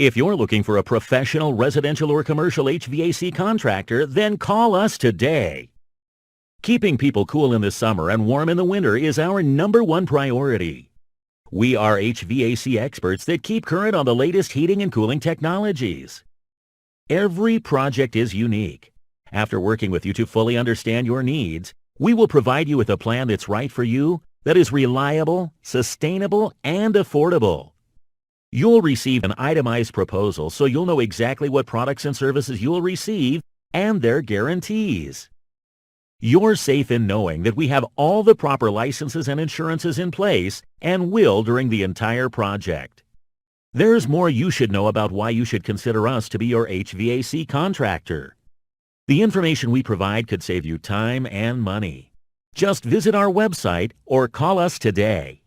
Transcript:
If you're looking for a professional residential or commercial HVAC contractor, then call us today. Keeping people cool in the summer and warm in the winter is our #1 priority. We are HVAC experts that keep current on the latest heating and cooling technologies. Every project is unique. After working with you to fully understand your needs, we will provide you with a plan that's right for you, that is reliable, sustainable, and affordable. You'll receive an itemized proposal so you'll know exactly what products and services you'll receive and their guarantees. You're safe in knowing that we have all the proper licenses and insurances in place and will during the entire project. There's more you should know about why you should consider us to be your HVAC contractor. The information we provide could save you time and money. Just visit our website or call us today.